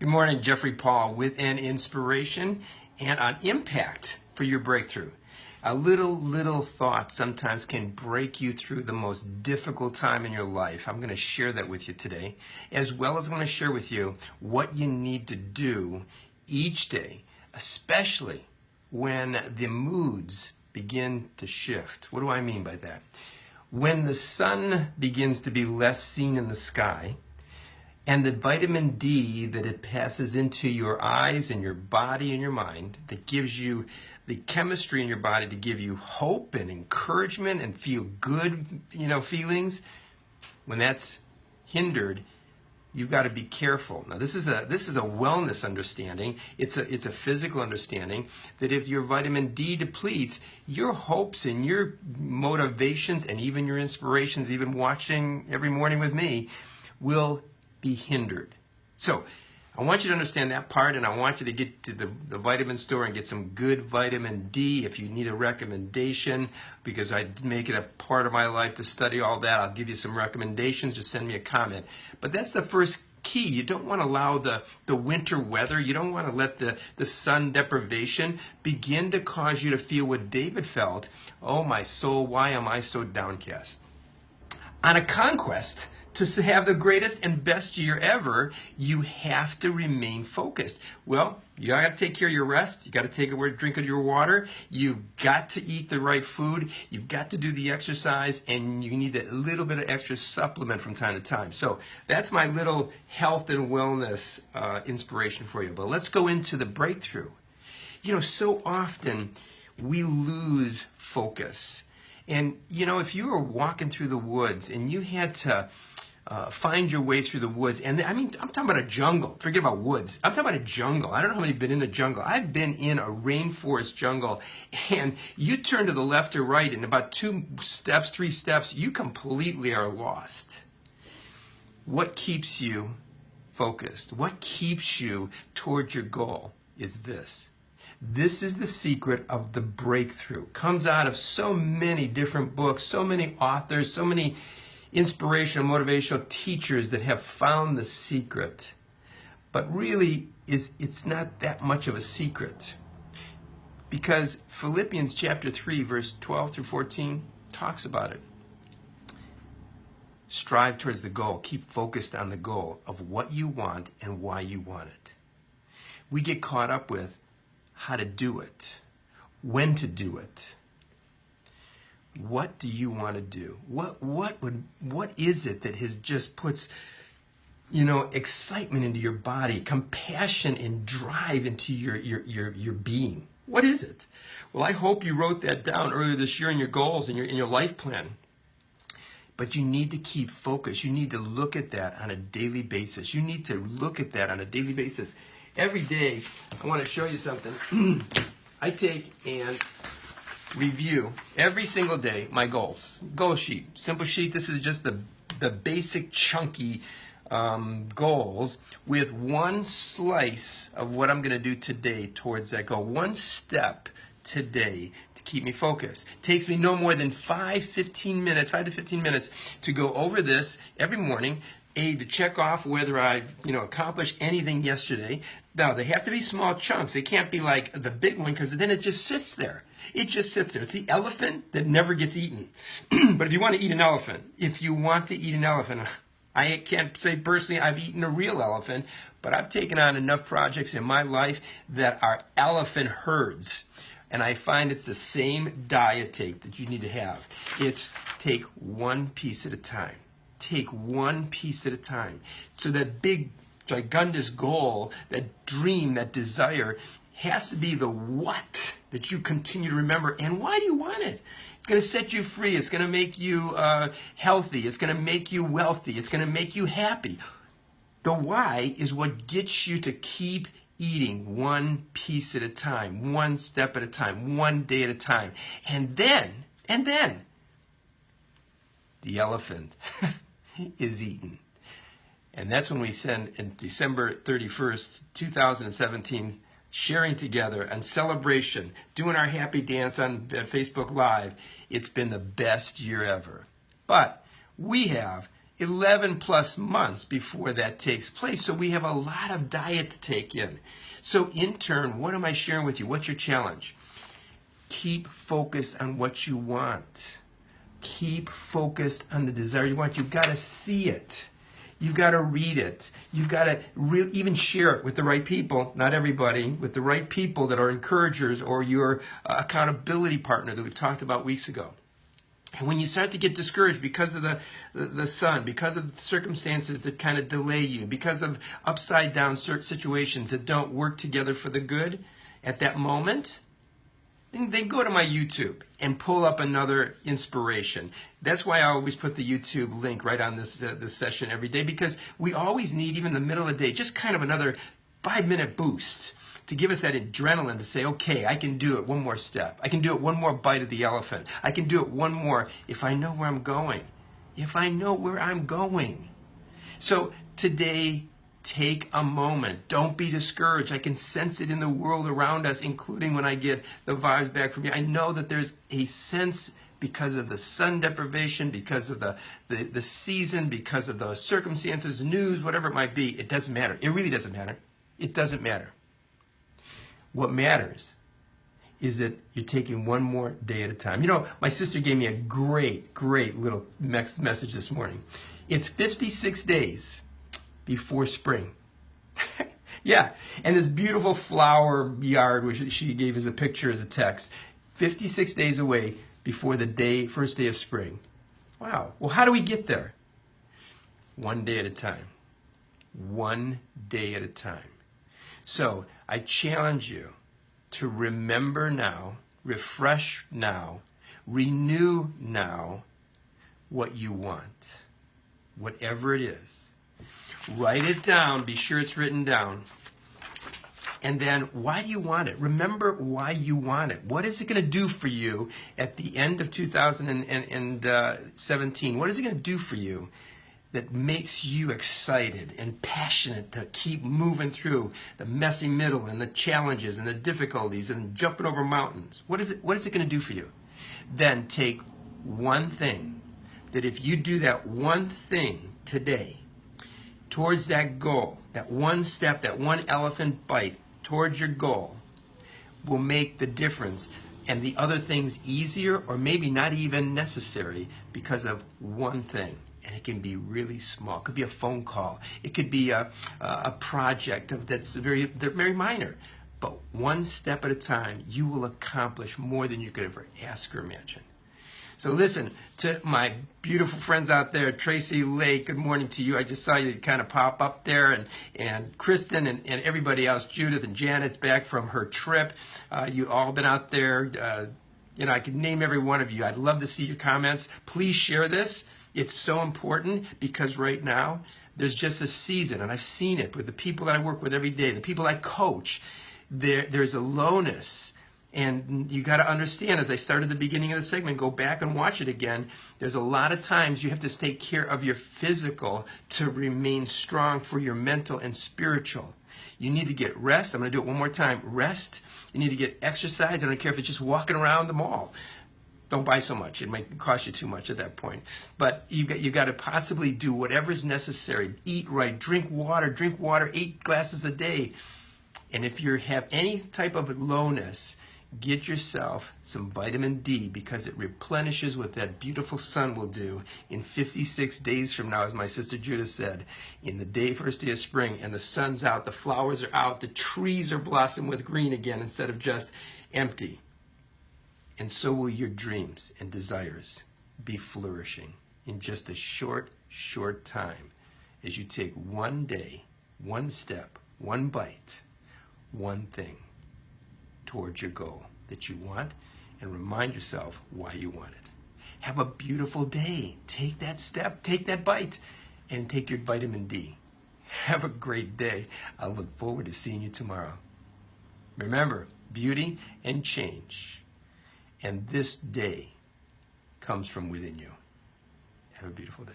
Good morning, Jeffrey Paul with an inspiration and an impact for your breakthrough. A little thought sometimes can break you through the most difficult time in your life. I'm going to share that with you today, as well as I'm going to share with you what you need to do each day, especially when the moods begin to shift. What do I mean by that? When the sun begins to be less seen in the sky, and the vitamin D that it passes into your eyes and your body and your mind, that gives you the chemistry in your body to give you hope and encouragement and feel good, feelings, when that's hindered, you've got to be careful. Now, this is a wellness understanding. It's a physical understanding that if your vitamin D depletes, your hopes and your motivations and even your inspirations, even watching every morning with me, will be hindered. So I want you to understand that part, and I want you to get to the vitamin store and get some good vitamin D. If you need a recommendation, because I make it a part of my life to study all that, I'll give you some recommendations. Just send me a comment. But that's the first key. You don't want to allow the winter weather, you don't want to let the sun deprivation begin to cause you to feel what David felt. Oh, my soul, why am I so downcast? On a conquest, to have the greatest and best year ever, you have to remain focused. Well, you got to take care of your rest. You got to take a drink of your water. You've got to eat the right food. You've got to do the exercise, and you need that little bit of extra supplement from time to time. So that's my little health and wellness inspiration for you. But let's go into the breakthrough. So often we lose focus. And, if you were walking through the woods and you had to find your way through the woods, and I'm talking about a jungle. Forget about woods. I'm talking about a jungle. I don't know how many have been in a jungle. I've been in a rainforest jungle, and you turn to the left or right, and about 2 steps, 3 steps, you completely are lost. What keeps you focused? What keeps you towards your goal is this. This is the secret of the breakthrough. Comes out of so many different books, so many authors, so many inspirational, motivational teachers that have found the secret. But really, it's not that much of a secret. Because Philippians chapter 3, verse 12 through 14 talks about it. Strive towards the goal. Keep focused on the goal of what you want and why you want it. We get caught up with how to do it, when to do it. What do you want to do? What is it that has just puts, excitement into your body, compassion and drive into your being? What is it? Well, I hope you wrote that down earlier this year in your goals and in your life plan. But you need to keep focused. You need to look at that on a daily basis. You need to look at that on a daily basis. Every day, I want to show you something. I take and review every single day my goals. Goal sheet, simple sheet. This is just the basic chunky goals with one slice of what I'm going to do today towards that goal. One step today to keep me focused. It takes me no more than 5 to 15 minutes to go over this every morning. To check off whether I've accomplished anything yesterday. Now, they have to be small chunks. They can't be like the big one, because then it just sits there. It just sits there. It's the elephant that never gets eaten. But if you want to eat an elephant, I can't say personally I've eaten a real elephant, but I've taken on enough projects in my life that are elephant herds. And I find it's the same diet that you need to have. It's take one piece at a time. Take one piece at a time. So that big, gigantous goal, that dream, that desire, has to be the what that you continue to remember. And why do you want it? It's going to set you free. It's going to make you healthy. It's going to make you wealthy. It's going to make you happy. The why is what gets you to keep eating one piece at a time, one step at a time, one day at a time. And then, the elephant is eaten. And that's when we send, in December 31st, 2017, sharing together and celebration, doing our happy dance on Facebook Live. It's been the best year ever. But we have 11 plus months before that takes place. So we have a lot of diet to take in. So in turn, what am I sharing with you? What's your challenge? Keep focused on what you want. Keep focused on the desire you want. You've got to see it. You've got to read it. You've got to even share it with the right people, not everybody, with the right people that are encouragers or your accountability partner that we've talked about weeks ago. And when you start to get discouraged because of the sun, because of the circumstances that kind of delay you, because of upside down situations that don't work together for the good at that moment, then go to my YouTube and pull up another inspiration. That's why I always put the YouTube link right on this session every day, because we always need, even in the middle of the day, just kind of another 5-minute boost to give us that adrenaline to say, okay, I can do it one more step. I can do it one more bite of the elephant. I can do it one more if I know where I'm going. If I know where I'm going. So today, take a moment. Don't be discouraged. I can sense it in the world around us, including when I get the vibes back from you. I know that there's a sense because of the sun deprivation, because of the season, because of the circumstances, news, whatever it might be. It doesn't matter. It really doesn't matter. It doesn't matter. What matters is that you're taking one more day at a time. You know, my sister gave me a great little message this morning. It's 56 days before spring. Yeah, and this beautiful flower yard, which she gave us a picture as a text, 56 days away before the first day of spring. Wow. Well, how do we get there? One day at a time. One day at a time. So I challenge you to remember now, refresh now, renew now what you want, whatever it is. Write it down. Be sure it's written down. And then, why do you want it? Remember why you want it. What is it going to do for you at the end of 2017? What is it going to do for you that makes you excited and passionate to keep moving through the messy middle and the challenges and the difficulties and jumping over mountains? What is it going to do for you? Then take one thing that if you do that one thing today towards that goal, that one step, that one elephant bite towards your goal will make the difference, and the other things easier or maybe not even necessary because of one thing. And it can be really small. It could be a phone call. It could be a project that's very minor. But one step at a time, you will accomplish more than you could ever ask or imagine. So listen, to my beautiful friends out there, Tracy Lake, good morning to you. I just saw you kind of pop up there, and Kristen and everybody else, Judith and Janet's back from her trip. You've all been out there. You know, I could name every one of you. I'd love to see your comments. Please share this. It's so important because right now there's just a season, and I've seen it with the people that I work with every day, the people I coach. There's a lowness, and you got to understand, as I started at the beginning of the segment, go back and watch it again. There's a lot of times you have to take care of your physical to remain strong for your mental and spiritual. You need to get rest. I'm going to do it one more time. Rest. You need to get exercise. I don't care if it's just walking around the mall. Don't buy so much. It might cost you too much at that point. But you've got to possibly do whatever is necessary. Eat right. Drink water. 8 glasses a day. And if you have any type of lowness, get yourself some vitamin D, because it replenishes what that beautiful sun will do in 56 days from now, as my sister Judith said, in the first day of spring, and the sun's out, the flowers are out, the trees are blossoming with green again instead of just empty. And so will your dreams and desires be flourishing in just a short time as you take one day, one step, one bite, one thing towards your goal that you want, and remind yourself why you want it. Have a beautiful day. Take that step, take that bite, and take your vitamin D. Have a great day. I look forward to seeing you tomorrow. Remember, beauty and change. And this day comes from within you. Have a beautiful day.